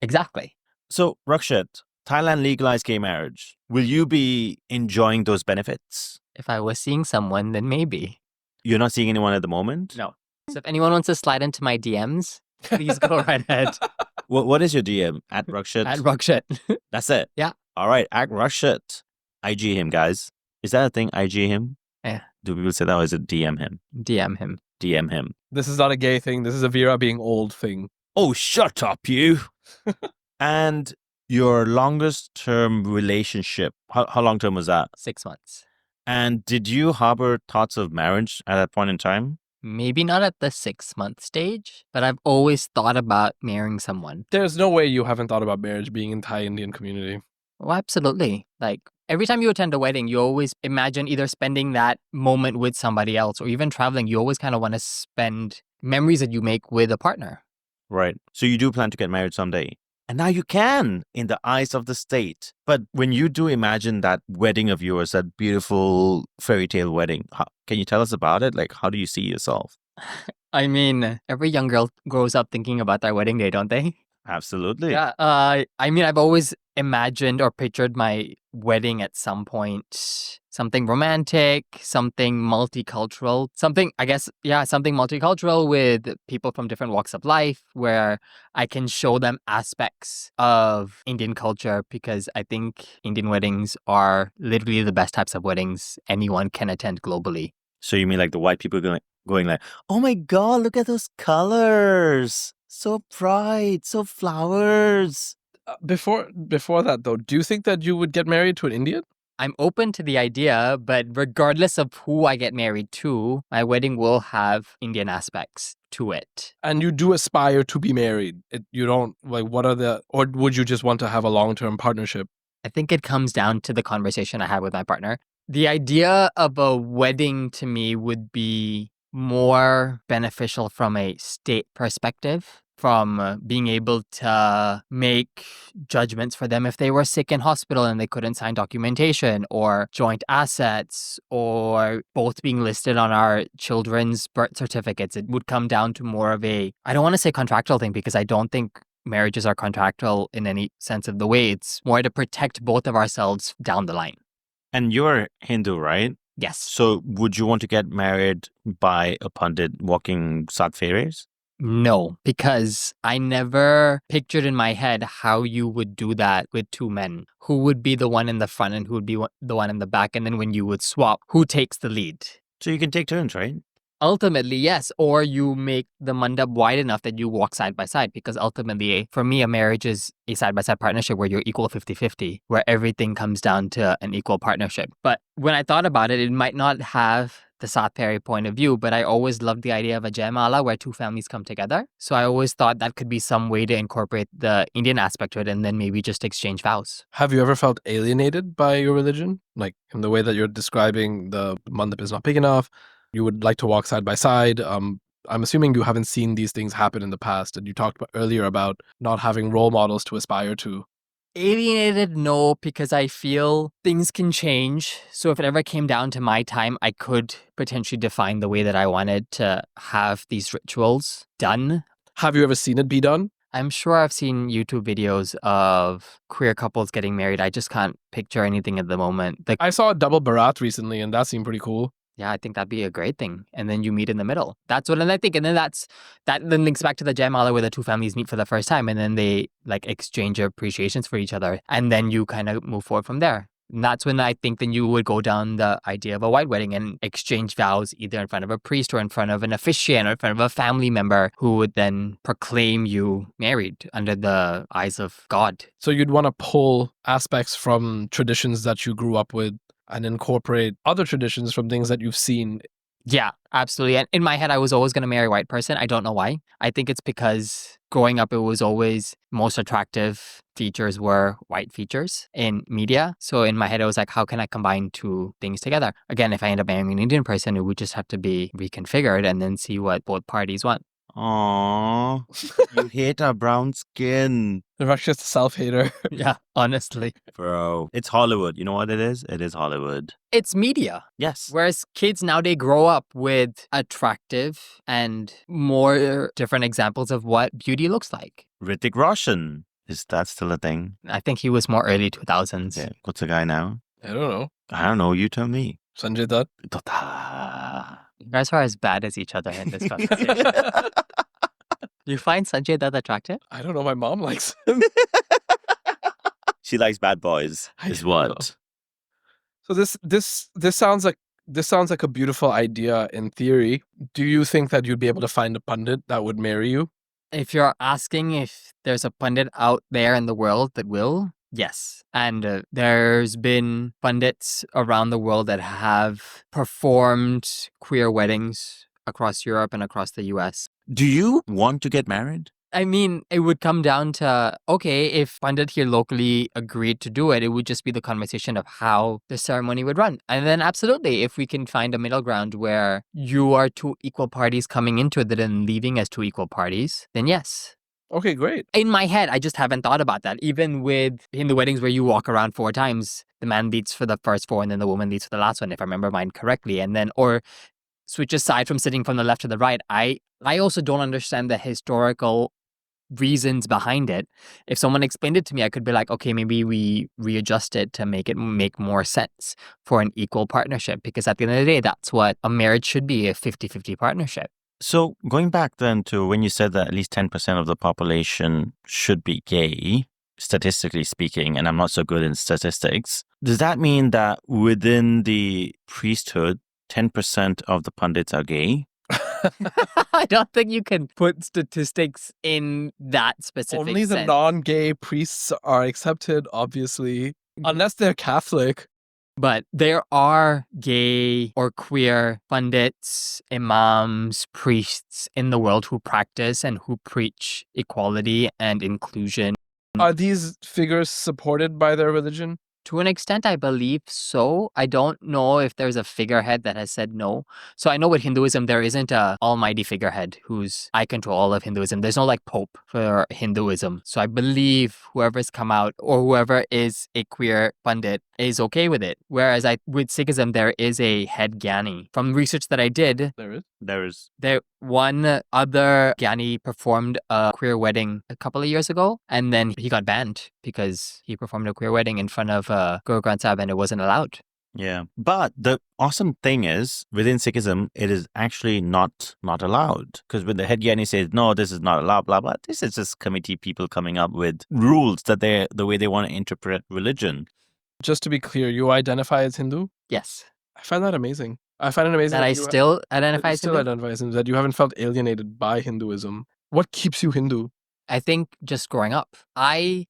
Exactly. So, Rakshet, Thailand legalized gay marriage. Will you be enjoying those benefits? If I was seeing someone, then maybe. You're not seeing anyone at the moment? No. So if anyone wants to slide into my DMs, please go right ahead. What is your DM? At Rakshet? At Rakshet. That's it? Yeah. All right, at Rakshet. IG him, guys. Is that a thing, IG him? Yeah. Do people say that or is it DM him? DM him. DM him. This is not a gay thing. This is a Vera being old thing. Oh, shut up, you. And your longest term relationship, how long term was that? 6 months. And did you harbor thoughts of marriage at that point in time? Maybe not at the 6-month stage, but I've always thought about marrying someone. There's no way you haven't thought about marriage being in Thai Indian community. Oh, absolutely. Like every time you attend a wedding, you always imagine either spending that moment with somebody else or even traveling. You always kind of want to spend memories that you make with a partner. Right. So you do plan to get married someday. And now you can in the eyes of the state. But when you do imagine that wedding of yours, that beautiful fairy tale wedding, can you tell us about it? Like, how do you see yourself? I mean, every young girl grows up thinking about their wedding day, don't they? Absolutely. Yeah. I mean, I've always imagined or pictured my wedding at some point. Something romantic, something multicultural, something multicultural with people from different walks of life where I can show them aspects of Indian culture because I think Indian weddings are literally the best types of weddings anyone can attend globally. So you mean like the white people going like, oh my God, look at those colors. So bright, so flowers. Before that, though, do you think that you would get married to an Indian? I'm open to the idea, but regardless of who I get married to, my wedding will have Indian aspects to it. And you do aspire to be married. You don't, like, or would you just want to have a long-term partnership? I think it comes down to the conversation I had with my partner. The idea of a wedding to me would be more beneficial from a state perspective, from being able to make judgments for them if they were sick in hospital and they couldn't sign documentation, or joint assets, or both being listed on our children's birth certificates. It would come down to more of a, I don't want to say contractual thing because I don't think marriages are contractual in any sense of the way. It's more to protect both of ourselves down the line. And you're Hindu, right? Yes. So would you want to get married by a pundit walking sat fairies? No, because I never pictured in my head how you would do that with two men. Who would be the one in the front and who would be the one in the back? And then when you would swap, who takes the lead? So you can take turns, right? Ultimately, yes. Or you make the mandap wide enough that you walk side by side. Because ultimately, for me, a marriage is a side by side partnership where you're equal 50-50, where everything comes down to an equal partnership. But when I thought about it, it might not have the South Perry point of view, but I always loved the idea of a Jaimala where two families come together. So I always thought that could be some way to incorporate the Indian aspect to it and then maybe just exchange vows. Have you ever felt alienated by your religion? Like in the way that you're describing the mandap is not big enough, you would like to walk side by side. I'm assuming you haven't seen these things happen in the past. And you talked earlier about not having role models to aspire to. Alienated, no, because I feel things can change. So if it ever came down to my time, I could potentially define the way that I wanted to have these rituals done. Have you ever seen it be done? I'm sure I've seen YouTube videos of queer couples getting married. I just can't picture anything at the moment. I saw a double barat recently, and that seemed pretty cool. Yeah, I think that'd be a great thing. And then you meet in the middle. That's what I think. And then that then links back to the Jaimala where the two families meet for the first time and then they like exchange appreciations for each other. And then you kind of move forward from there. And that's when I think then you would go down the idea of a white wedding and exchange vows either in front of a priest or in front of an officiant or in front of a family member who would then proclaim you married under the eyes of God. So you'd want to pull aspects from traditions that you grew up with and incorporate other traditions from things that you've seen. Yeah, absolutely. And in my head, I was always going to marry a white person. I don't know why. I think it's because growing up, it was always most attractive features were white features in media. So in my head, I was like, how can I combine two things together? Again, if I end up marrying an Indian person, it would just have to be reconfigured and then see what both parties want. Aww, you hate our brown skin. Rakshet's a self-hater. Yeah, honestly. Bro, it's Hollywood. You know what it is? It is Hollywood. It's media. Yes. Whereas kids now, they grow up with attractive and more different examples of what beauty looks like. Hrithik Roshan. Is that still a thing? I think he was more early 2000s. Yeah. What's the guy now? I don't know. I don't know. You tell me. Sanjay Dutt. You guys are as bad as each other in this conversation. You find Sanjay Dutt attractive? I don't know. My mom likes him. She likes bad boys. I Is don't what? know. So this sounds like a beautiful idea in theory. Do you think that you'd be able to find a pundit that would marry you? If you're asking if there's a pundit out there in the world that will, yes. And there's been pundits around the world that have performed queer weddings across Europe and across the US. Do you want to get married? I mean, it would come down to, okay, if Pandit here locally agreed to do it, it would just be the conversation of how the ceremony would run. And then absolutely, if we can find a middle ground where you are two equal parties coming into it and leaving as two equal parties, then yes. Okay, great. In my head, I just haven't thought about that. Even with in the weddings where you walk around 4 times, the man leads for the first 4 and then the woman leads for the last one, if I remember mine correctly. And then, or switch aside from sitting from the left to the right, I also don't understand the historical reasons behind it. If someone explained it to me, I could be like, okay, maybe we readjust it to make it make more sense for an equal partnership. Because at the end of the day, that's what a marriage should be, a 50-50 partnership. So going back then to when you said that at least 10% of the population should be gay, statistically speaking, and I'm not so good in statistics, does that mean that within the priesthood, 10% of the pundits are gay? I don't think you can put statistics in that specific Only the sense. non-gay priests are accepted, obviously, unless they're Catholic. But there are gay or queer pundits, imams, priests in the world who practice and who preach equality and inclusion. Are these figures supported by their religion? To an extent, I believe so. I don't know if there's a figurehead that has said no. So I know with Hinduism, there isn't a almighty figurehead who's I control all of Hinduism. There's no like pope for Hinduism. So I believe whoever's come out or whoever is a queer pundit is okay with it. Whereas with Sikhism, there is a head Gyani. From research that I did, There is. one other Gyani performed a queer wedding a couple of years ago, and then he got banned because he performed a queer wedding in front of Guru Granth Sahib and it wasn't allowed. Yeah. But the awesome thing is, within Sikhism, it is actually not allowed. Because when the head Gyani says, no, this is not allowed, blah, blah, this is just committee people coming up with rules that the way they want to interpret religion. Just to be clear, you identify as Hindu? Yes. I find that amazing. I find it amazing that I you still that identify you as still Hindu. identify as Hindu, that you haven't felt alienated by Hinduism. What keeps you Hindu? I think just growing up, I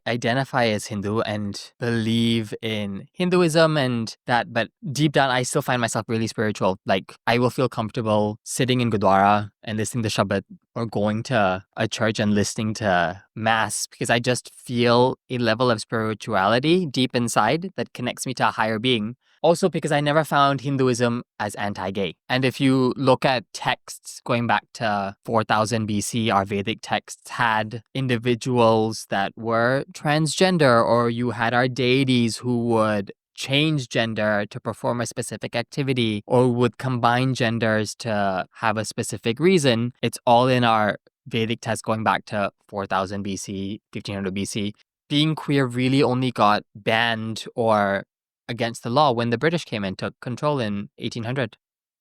identify as Hindu and believe in Hinduism and that, but deep down, I still find myself really spiritual. Like, I will feel comfortable sitting in Gurdwara and listening to Shabad or going to a church and listening to Mass because I just feel a level of spirituality deep inside that connects me to a higher being. Also, because I never found Hinduism as anti-gay. And if you look at texts going back to 4000 BC, our Vedic texts had individuals that were transgender, or you had our deities who would change gender to perform a specific activity or would combine genders to have a specific reason. It's all in our Vedic text going back to 4000 BC, 1500 BC. Being queer really only got banned or against the law when the British came and took control in 1800.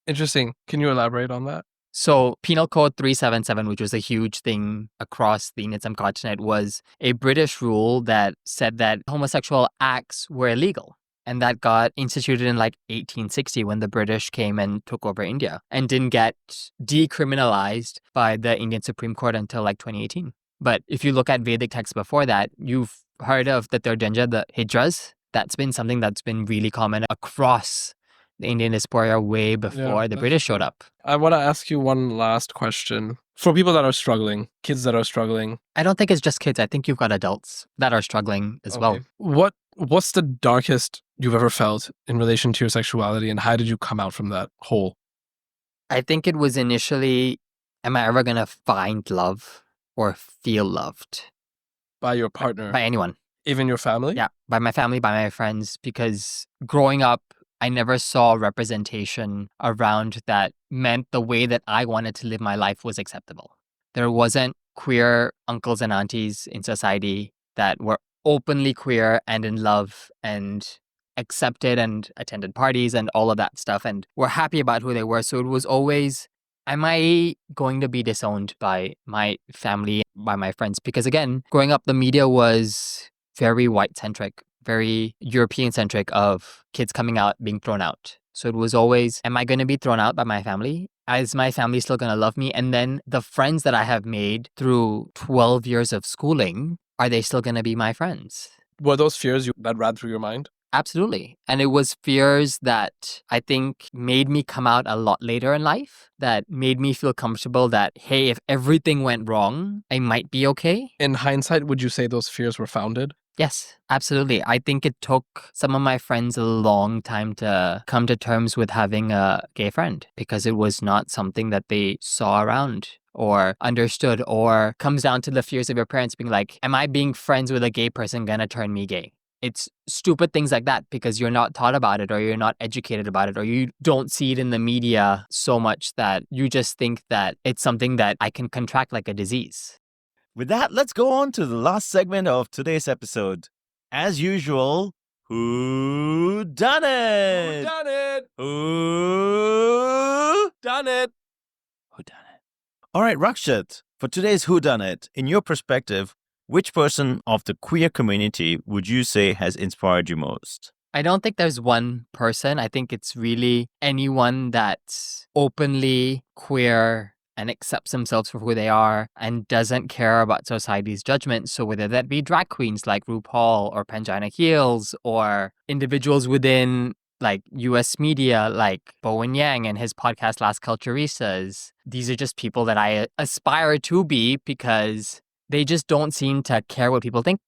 Interesting. Can you elaborate on that? So Penal Code 377, which was a huge thing across the Indian subcontinent, was a British rule that said that homosexual acts were illegal. And that got instituted in like 1860 when the British came and took over India and didn't get decriminalized by the Indian Supreme Court until like 2018. But if you look at Vedic texts before that, you've heard of the third gender, the hijras. That's been something that's been really common across the Indian diaspora way before the British showed up. I want to ask you one last question. For people that are struggling, kids that are struggling. I don't think it's just kids. I think you've got adults that are struggling as well. What's the darkest you've ever felt in relation to your sexuality, and how did you come out from that hole? I think it was initially, am I ever going to find love or feel loved? By your partner? By anyone. Even your family? Yeah, by my family, by my friends, because growing up, I never saw representation around that meant the way that I wanted to live my life was acceptable. There wasn't queer uncles and aunties in society that were openly queer and in love and accepted and attended parties and all of that stuff and were happy about who they were. So it was always, am I going to be disowned by my family, by my friends? Because again, growing up, the media was very white-centric, very European-centric of kids coming out, being thrown out. So it was always, am I going to be thrown out by my family? Is my family still going to love me? And then the friends that I have made through 12 years of schooling, are they still going to be my friends? Were those fears that ran through your mind? Absolutely. And it was fears that I think made me come out a lot later in life, that made me feel comfortable that, hey, if everything went wrong, I might be okay. In hindsight, would you say those fears were founded? Yes, absolutely. I think it took some of my friends a long time to come to terms with having a gay friend because it was not something that they saw around or understood, or comes down to the fears of your parents being like, am I being friends with a gay person gonna turn me gay? It's stupid things like that because you're not taught about it or you're not educated about it or you don't see it in the media so much that you just think that it's something that I can contract like a disease. With that, let's go on to the last segment of today's episode. As usual, who done it? Who done it? Who Done it? Who done it? All right, Rakshet, for today's Who Done It, in your perspective, which person of the queer community would you say has inspired you most? I don't think there's one person. I think it's really anyone that's openly queer and accepts themselves for who they are and doesn't care about society's judgment. So whether that be drag queens like RuPaul or Pangina Heels or individuals within like US media like Bowen Yang and his podcast Las Culturistas, these are just people that I aspire to be because they just don't seem to care what people think.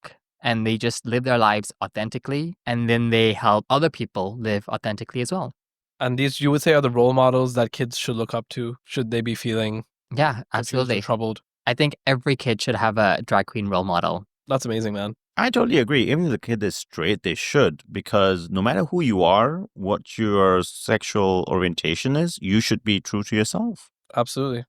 And they just live their lives authentically. And then they help other people live authentically as well. And these, you would say, are the role models that kids should look up to, should they be feeling Yeah, absolutely. troubled? I think every kid should have a drag queen role model. That's amazing, man. I totally agree. Even if the kid is straight, they should, because no matter who you are, what your sexual orientation is, you should be true to yourself. Absolutely.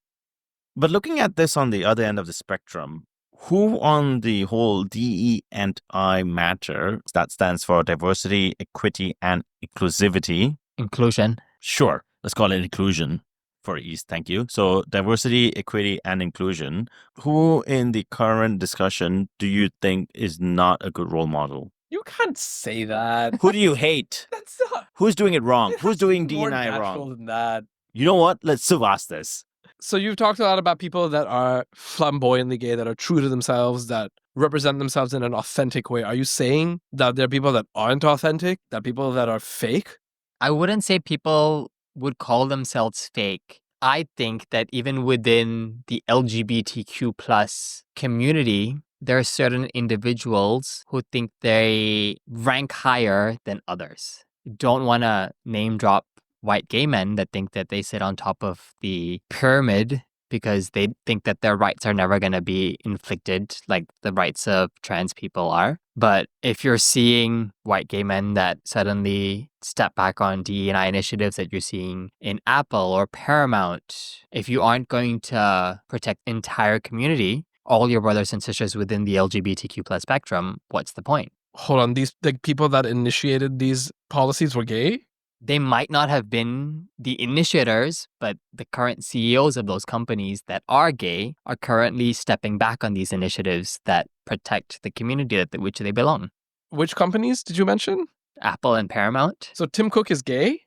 But looking at this on the other end of the spectrum, who on the whole DE&I matter, that stands for diversity, equity, and inclusivity. Inclusion. Sure, let's call it inclusion for ease. Thank you. So diversity, equity, and inclusion. Who in the current discussion do you think is not a good role model? You can't say that. Who do you hate? That's not. Who's doing it wrong? It Who's has to be doing more D&I natural wrong? than that. You know what? Let's surpass this. So you've talked a lot about people that are flamboyantly gay, that are true to themselves, that represent themselves in an authentic way. Are you saying that there are people that aren't authentic, that are people that are fake? I wouldn't say people would call themselves fake. I think that even within the LGBTQ plus community, there are certain individuals who think they rank higher than others. Don't want to name drop white gay men that think that they sit on top of the pyramid because they think that their rights are never going to be inflicted like the rights of trans people are. But if you're seeing white gay men that suddenly step back on DE&I initiatives that you're seeing in Apple or Paramount, if you aren't going to protect entire community, all your brothers and sisters within the LGBTQ plus spectrum, what's the point? Hold on, the people that initiated these policies were gay? They might not have been the initiators, but the current CEOs of those companies that are gay are currently stepping back on these initiatives that protect the community that which they belong. Which companies did you mention? Apple and Paramount. So Tim Cook is gay?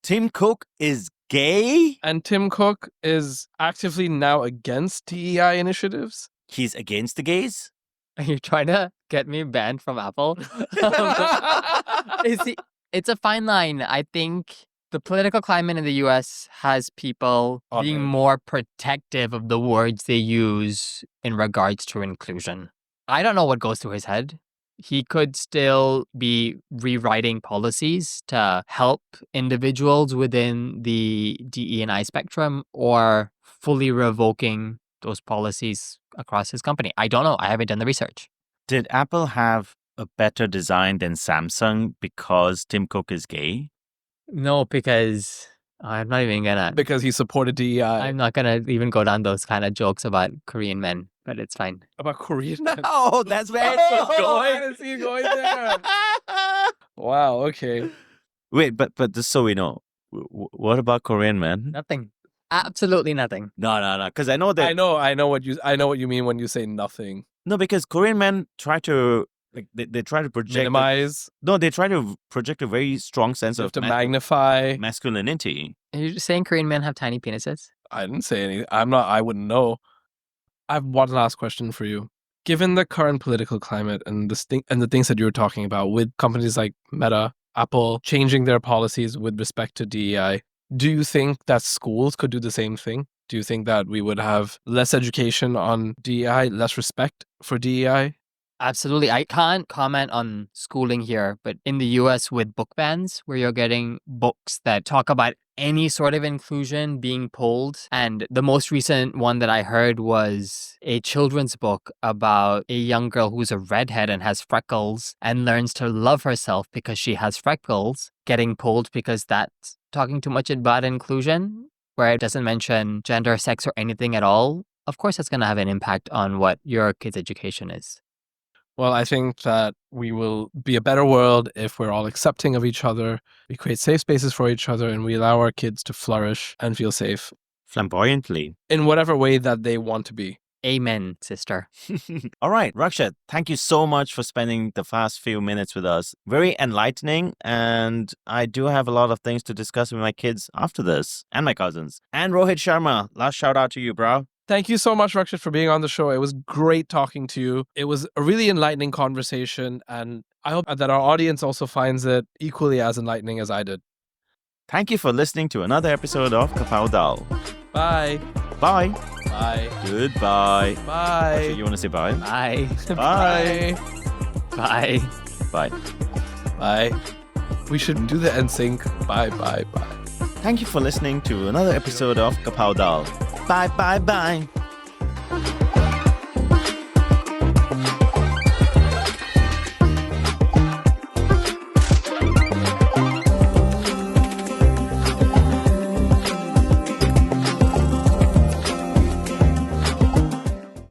Tim Cook is gay? And Tim Cook is actively now against DEI initiatives? He's against the gays? Are you trying to get me banned from Apple? It's a fine line. I think the political climate in the US has people being more protective of the words they use in regards to inclusion. I don't know what goes through his head. He could still be rewriting policies to help individuals within the DE&I spectrum or fully revoking those policies across his company. I don't know. I haven't done the research. Did Apple have a better design than Samsung because Tim Cook is gay? No, because I'm not even gonna. Because he supported DEI. I'm not gonna even go down those kind of jokes about Korean men, but it's fine. About Korean men? Oh, that's where I didn't see you going there. Wow, okay. Wait, but just so we know, what about Korean men? Nothing. Absolutely nothing. No, because I know that. I know what you mean when you say nothing. No, because Korean men try to they try to project Minimize. they try to project a very strong sense You have of to magnify. masculinity. Are you saying Korean men have tiny penises? I didn't say anything. I wouldn't know. I have one last question for you. Given the current political climate and the things that you were talking about with companies like Meta, Apple changing their policies with respect to DEI, do you think that schools could do the same thing? Do you think that we would have less education on DEI, less respect for DEI? Absolutely. I can't comment on schooling here, but in the US with book bans, where you're getting books that talk about any sort of inclusion being pulled. And the most recent one that I heard was a children's book about a young girl who's a redhead and has freckles and learns to love herself because she has freckles, getting pulled because that's talking too much about inclusion, where it doesn't mention gender, sex, or anything at all. Of course, that's going to have an impact on what your kid's education is. Well, I think that we will be a better world if we're all accepting of each other, we create safe spaces for each other, and we allow our kids to flourish and feel safe Flamboyantly. in whatever way that they want to be. Amen, sister. All right, Rakshet, thank you so much for spending the past few minutes with us. Very enlightening, and I do have a lot of things to discuss with my kids after this, and my cousins. And Rohit Sharma, last shout out to you, bro. Thank you so much, Rakshet, for being on the show. It was great talking to you. It was a really enlightening conversation, and I hope that our audience also finds it equally as enlightening as I did. Thank you for listening to another episode of Kapao Dal. Bye. Bye. Bye. Goodbye. Bye. Actually, you want to say bye? Bye. Bye. Bye. Bye. Bye. We should do the NSYNC. Bye, bye, bye. Thank you for listening to another episode of Kapao Dal. Bye, bye, bye.